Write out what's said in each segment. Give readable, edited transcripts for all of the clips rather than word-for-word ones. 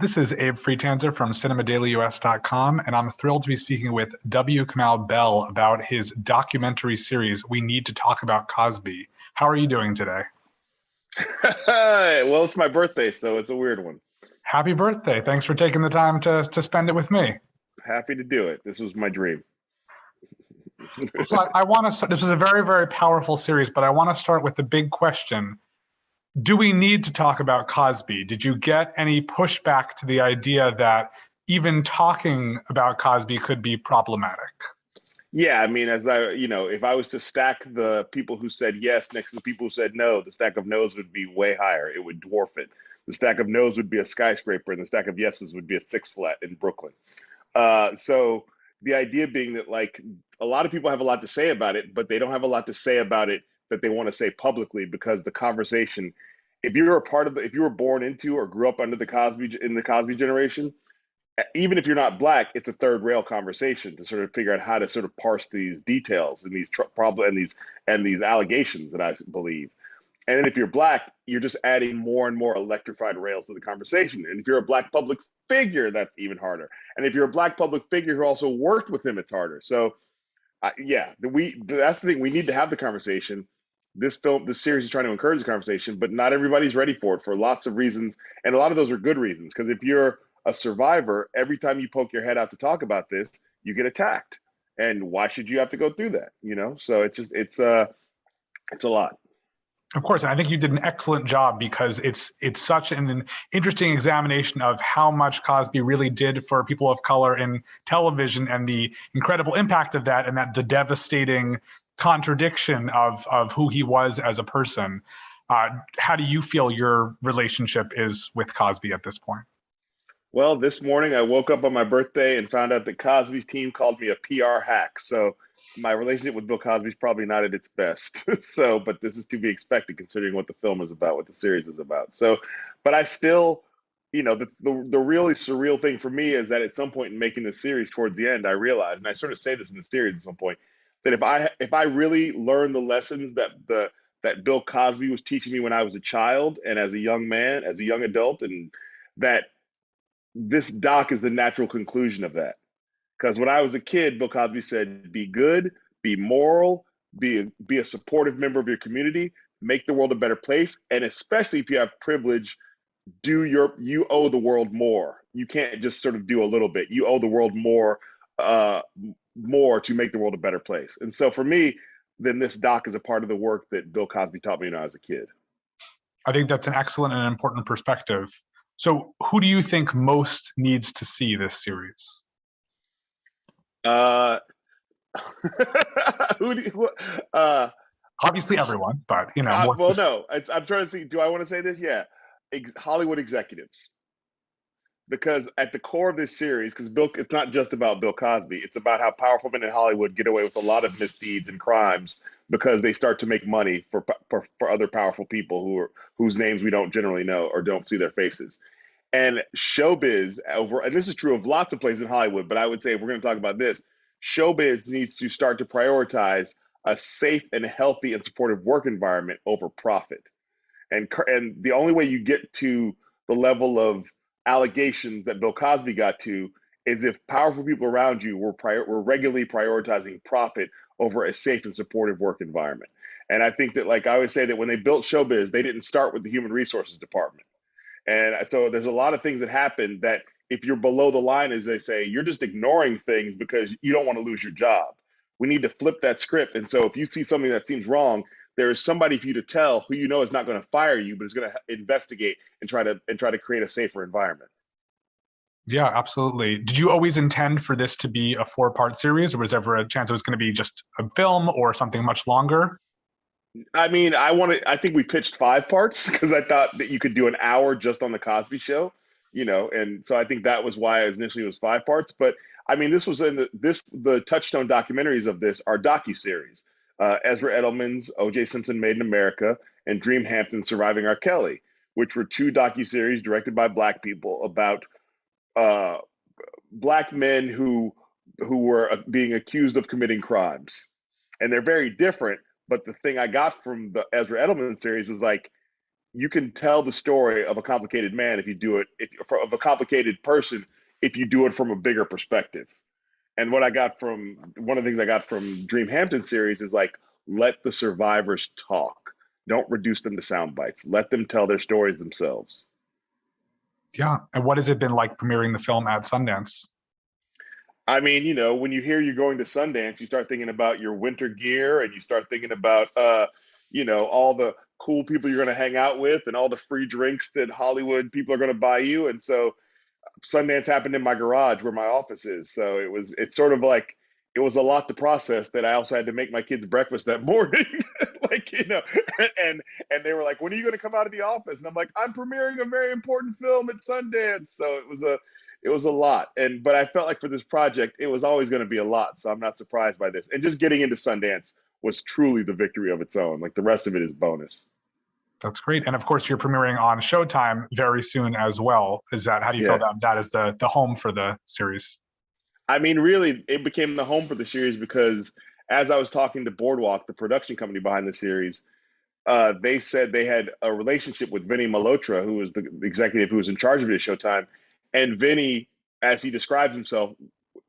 This is Abe Freetanzer from cinemadailyus.com, and I'm thrilled to be speaking with W. Kamau Bell about his documentary series, We Need to Talk About Cosby. How are you doing today? Well, it's my birthday, so it's a weird one. Happy birthday. Thanks for taking the time to spend it with me. Happy to do it. This was my dream. So I want to start, this was a very, very powerful series, but I want to start with the big question. Do we need to talk about Cosby? Did you get any pushback to the idea that even talking about Cosby could be problematic? Yeah, I mean, if I was to stack the people who said yes next to the people who said no, the stack of no's would be way higher. It would dwarf it. The stack of no's would be a skyscraper, and the stack of yeses would be a six flat in Brooklyn. So the idea being that like a lot of people have a lot to say about it, but they don't have a lot to say about it that they want to say publicly because the conversation, if you're a part of if you were born into or grew up under the Cosby generation, even if you're not black, it's a third rail conversation to sort of figure out how to sort of parse these details and these problems and these allegations that I believe. And then if you're black, you're just adding more and more electrified rails to the conversation. And if you're a black public figure, that's even harder. And if you're a black public figure who also worked with him, it's harder. So that's the thing. We need to have the conversation. This series is trying to encourage the conversation, but not everybody's ready for it for lots of reasons. And a lot of those are good reasons, because if you're a survivor, every time you poke your head out to talk about this, you get attacked. And why should you have to go through that? So it's a lot. Of course, and I think you did an excellent job because it's such an interesting examination of how much Cosby really did for people of color in television and the incredible impact of that, and that the devastating contradiction of who he was as a person. How do you feel your relationship is with Cosby at this point? Well, this morning I woke up on my birthday and found out that Cosby's team called me a PR hack. So my relationship with Bill Cosby is probably not at its best. But this is to be expected considering what the film is about, what the series is about. So, but I still, the really surreal thing for me is that at some point in making the series towards the end, I realized, and I sort of say this in the series at some point, that if I really learned the lessons that Bill Cosby was teaching me when I was a child and as a young man, as a young adult, and that this doc is the natural conclusion of that. Because when I was a kid, Bill Cosby said, be good, be moral, be a supportive member of your community, make the world a better place. And especially if you have privilege, you owe the world more. You can't just sort of do a little bit. You owe the world more to make the world a better place. And so for me, then this doc is a part of the work that Bill Cosby taught me when I was a kid. I think that's an excellent and important perspective. So who do you think most needs to see this series? Obviously everyone, but I'm trying to see. Do I want to say this? Yeah, Hollywood executives, because at the core of this series, because it's not just about Bill Cosby. It's about how powerful men in Hollywood get away with a lot of misdeeds and crimes because they start to make money for other powerful people whose names we don't generally know or don't see their faces. And showbiz and this is true of lots of places in Hollywood, but I would say if we're going to talk about this, showbiz needs to start to prioritize a safe and healthy and supportive work environment over profit. And the only way you get to the level of allegations that Bill Cosby got to is if powerful people around you were regularly prioritizing profit over a safe and supportive work environment. And I think that, like I always say, that when they built showbiz, they didn't start with the human resources department. And so there's a lot of things that happen that if you're below the line, as they say, you're just ignoring things because you don't want to lose your job. We need to flip that script. And so if you see something that seems wrong, there is somebody for you to tell who you know is not going to fire you, but is going to investigate and try to create a safer environment. Yeah, absolutely. Did you always intend for this to be a 4-part series, or was there ever a chance it was going to be just a film or something much longer? I mean, I think we pitched 5 parts because I thought that you could do an hour just on the Cosby Show, and so I think that was why initially it was 5 parts. But I mean, this was the touchstone documentaries of this are docuseries. Ezra Edelman's O.J. Simpson Made in America and Dream Hampton's Surviving R. Kelly, which were 2 docuseries directed by Black people about Black men who were being accused of committing crimes. And they're very different. But the thing I got from the Ezra Edelman series was like, you can tell the story of a complicated man if you do it, of a complicated person, if you do it from a bigger perspective. And what I got from one of the things I got from Dream Hampton series is like, let the survivors talk. Don't reduce them to sound bites. Let them tell their stories themselves. Yeah. And what has it been like premiering the film at Sundance? I mean, when you hear you're going to Sundance, you start thinking about your winter gear, and you start thinking about, all the cool people you're going to hang out with and all the free drinks that Hollywood people are going to buy you. And so Sundance happened in my garage where my office is. So it's sort of like, it was a lot to process that I also had to make my kids breakfast that morning. And they were like, when are you going to come out of the office? And I'm like, I'm premiering a very important film at Sundance. So it was a lot. But I felt like for this project, it was always going to be a lot. So I'm not surprised by this. And just getting into Sundance was truly the victory of its own. Like the rest of it is bonus. That's great. And of course, you're premiering on Showtime very soon as well. How do you feel that is the home for the series? I mean, really, it became the home for the series because as I was talking to Boardwalk, the production company behind the series, they said they had a relationship with Vinny Malhotra, who was the executive who was in charge of it at Showtime. And Vinny, as he describes himself,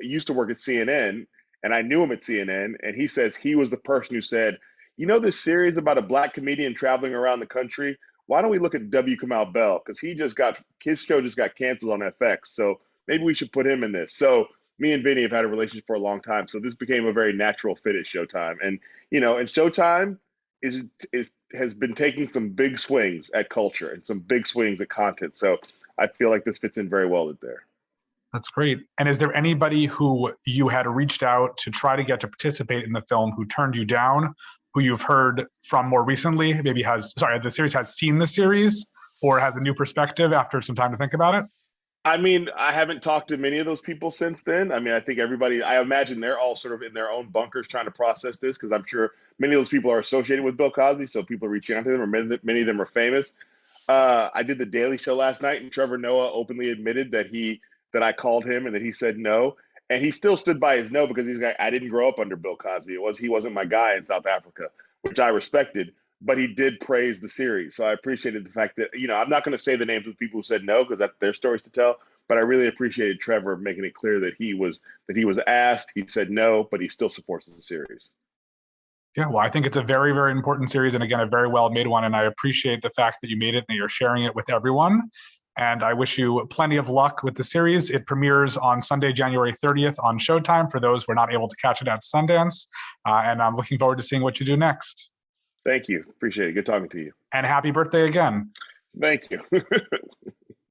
used to work at CNN, and I knew him at CNN. And he says he was the person who said, this series about a black comedian traveling around the country, why don't we look at W. Kamau Bell? Because his show just got canceled on FX. So maybe we should put him in this. So me and Vinny have had a relationship for a long time. So this became a very natural fit at Showtime. And, and Showtime has been taking some big swings at culture and some big swings at content. So I feel like this fits in very well there. That's great. And is there anybody who you had reached out to try to get to participate in the film who turned you down, who you've heard from more recently, the series has seen the series or has a new perspective after some time to think about it? I mean, I haven't talked to many of those people since then. I mean, I think I imagine they're all sort of in their own bunkers trying to process this, because I'm sure many of those people are associated with Bill Cosby, so people are reaching out to them, or many of them are famous. I did the Daily Show last night, and Trevor Noah openly admitted that I called him and that he said no. And he still stood by his no, because he's like, I didn't grow up under Bill Cosby. He wasn't my guy in South Africa, which I respected. But he did praise the series. So I appreciated the fact that, I'm not going to say the names of the people who said no, because that's their stories to tell. But I really appreciated Trevor making it clear that he was asked, he said no, but he still supports the series. Yeah, well, I think it's a very, very important series, and again, a very well made one. And I appreciate the fact that you made it and that you're sharing it with everyone. And I wish you plenty of luck with the series. It premieres on Sunday, January 30th on Showtime for those who are not able to catch it at Sundance. And I'm looking forward to seeing what you do next. Thank you. Appreciate it. Good talking to you. And happy birthday again. Thank you.